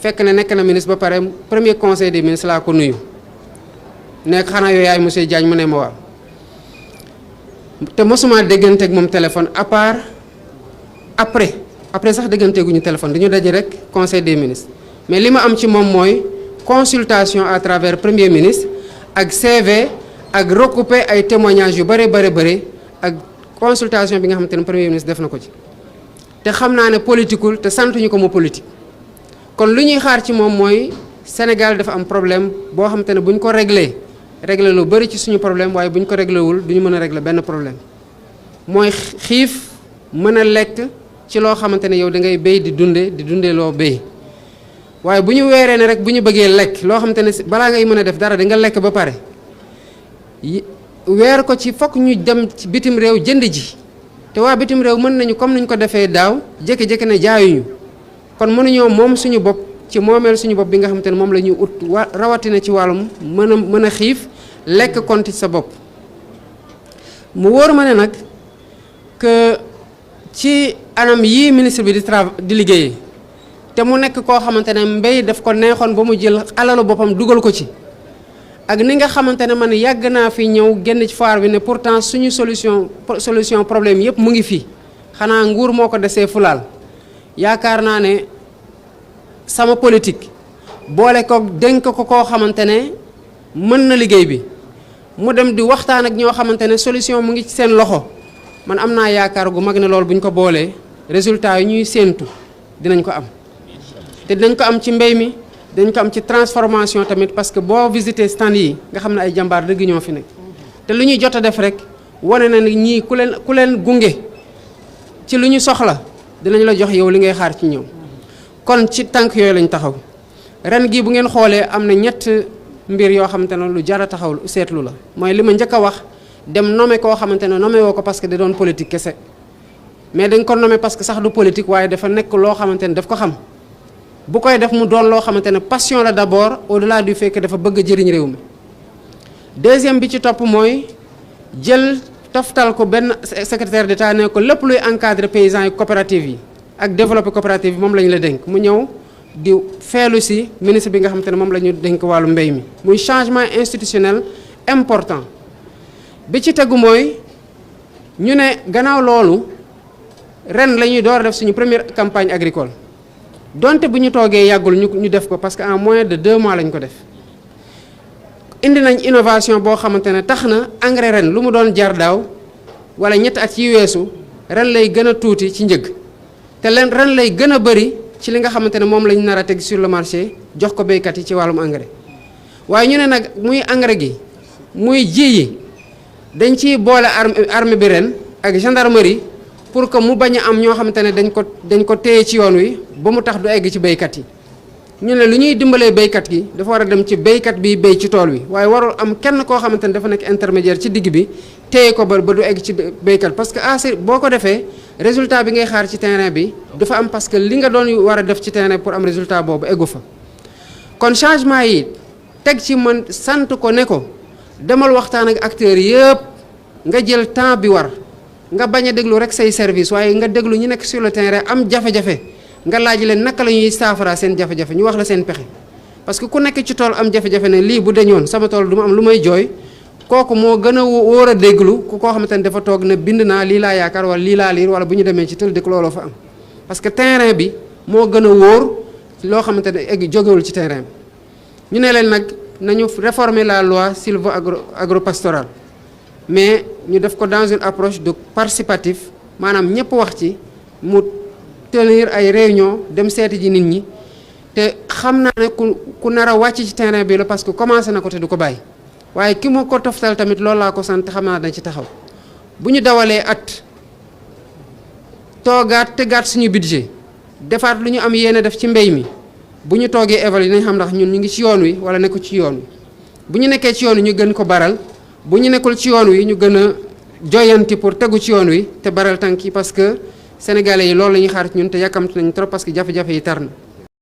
fekk ne nekk na ministre ba pare premier conseil des ministres laa ko nuyu nekk xanaa yooyu yaay monsieur Diagne mu ne ma waaw te mosuma déggante ak moom téléphone à part après sax dégganteeguñu téléphone dañu daje rek conseil des ministres mais li ma am ci moom mooy consultation à travers premier ministre ak CV ak recoupé ay témoignages yu bëri ak consultation bi nga xamante ne premier ministre def na ko ci te xam naa ne politiqueul te santuñu ko mu politique kon lu ñuy xaar ci moom mooy Sénégal dafa am problème boo xamante ne bu ñu ko réglé lu bëri ci suñu problème waaye bu ñu ko réglé wul du ñu mën a réglé benn problème mooy xiif mën a lekk ci loo xamante ne yow da ngay béy di dundee loo béy waaye bu ñu weeree ne rek bu ñu bëggee lekk loo xamante ne balaa ngay mën a def dara di nga lekk ba pare weer ko ci fokk ñu dem ci bitim réew jënd ji te waa bitim réew mën nañu comme niñ ko defee daaw jékki-jékki ne jaayuñu kon mënuñoo moom suñu bopp ci moomeel suñu bopp bi nga xamante ne moom la ñuy ut rawatina ci wàllum mën a xiif lekk konti sa bopp mu wóor ma ne nag que ci anam yii ministre bi di liggéeyee te mu nekk koo xamante ne mbéy daf ko neexoon ba mu jël alalu boppam dugal ko ci ak ni nga xamante ne man yàgg naa fi ñëw génn ci foire bi ne pourtant suñu solution problème yëpp mu ngi fii xanaa nguur moo ko desee fulaal yaakaar naa ne sama politique boole ko dénk ko koo xamante ne mën na liggéey bi mu dem di waxtaan ak ñoo xamante ne solution mu ngi ci seen loxo man am naa yaakaar gu mag ne loolu bu ñu ko boolee résultat yi ñuy séentu dinañ ko am te dinañ ko am ci mbéy mi dañ ko am ci transformation tamit parce que boo visité stand yi nga xam ne ay jàmbaar dëgg ñoo fi nekk te lu ñuy jot a def rek wane na ni ñii ku leen gunge ci lu ñu soxla dinañ la jox yow li ngay xaar ci ñoom kon ci tànk yooyu lañ taxaw ren gi bu ngeen xoolee am na ñett mbir yoo xamante ne lu jar a taxaw seetlu la mooy li ma njëkk a wax dem nommé koo xamante ne nommé woo ko parce que da doon politique kese mais dañ ko nommé parce que sax du politique waaye dafa nekk loo xamante ne daf ko xam bu koy def mu doon loo xamante ne passion la d'abord au-delà du fait que dafa bëgg a jëriñ réew mi deuxième bi ci topp mooy jël toftal ko benn secrétaire d'État ne ko lépp luy encadrer paysans yi coopératives yi ak développer coopérative yi moom la ñu la dénk mu ñëw di feelu si ministre bi nga xamante ne moom la ñu dénk wàllu mbéy mi muy changement institutionnel important bi ci tegu mooy ñu ne gannaaw loolu ren la ñuy door a def suñu première campagne agricole donte bu ñu toogee yàggul ñu def ko parce que en moins de 2 mois lañ ko def indi nañ innovation boo xamante ne tax na engrais ren lu mu doon jar daaw wala ñetti at yi weesu ren lay gën a tuuti ci njëg te ren lay gën a bëri ci li nga xamante ne moom lañ nar a teg sur le marché jox ko béykat yi ci wàllum engrais waaye ñu ne nag muy engrais gi muy ji yi dañ ciy boole armée bi ren ak gendarmerie pour que mu bañ a am ñoo xamante ne dañ ko téye ci yoon wi ba mu tax du egg ci béykat yi ñu ne lu ñuy dimbalee béykat gi dafa war a dem ci béykat bi béy ci tool wi waaye warul am kenn koo xamante ne dafa nekk intermédiaire ci digg bi téye ko ba du egg ci béykat parce que boo ko defee résultat bi ngay xaar ci terrain bi dafa am parce que li nga doon war a def ci terrain pour am résultat boobu eggu fa kon changement yi teg ci man sant ko ne ko demal waxtaan ak acteurs yëpp nga jël temps bi war nga bañ a déglu rek say service waaye nga déglu ñu nekk sur le terrain am jafe-jafe nga laaj leen naka la ñuy saafara seen jafe-jafe ñu wax la seen pexe parce que ku nekk ci tool am jafe-jafe ne lii bu deñoon sama tool du ma am lu may jooy kooku moo gën a wóor a déglu ku koo xamante ne dafa toog ne bind naa lii laa yaakaar wala lii laa liir wala bu ñu demee ci tël dëkk looloo fa am parce que terrain bi moo gën a wóor loo xamante ne egg jógewul ci terrain bi ñu ne leen nag nañu réformer la loi sylvo-agropastorale mais ñu def ko dans une approche de participatif maanaam ñëpp wax ci mu tenir ay réunion dem seeti ji nit ñi te xam naa ne ku nar a wàcc ci terrain bi la parce que commencé na ko te du ko bàyyi waaye ki mu ko toftal tamit loolu laa ko sant xam naa dañ ci taxaw bu ñu dawalee at toogaat tegaat suñu budget defaat lu ñu am yéene def ci mbéy mi bu ñu toogee évaluer nañ xam ndax ñun ñu ngi ci yoon wi wala nekku ci yoon wi bu ñu nekkee ci yoon wi ñu gën ko baral bu ñu nekkul ci yoon wi ñu gën a joyanti pour tegu ci yoon wi te baral tànk yi parce que sénégalais yi loolu la ñuy xaar ci ñun te yàkkamti nañ trop parce que jafe-jafe yi tar na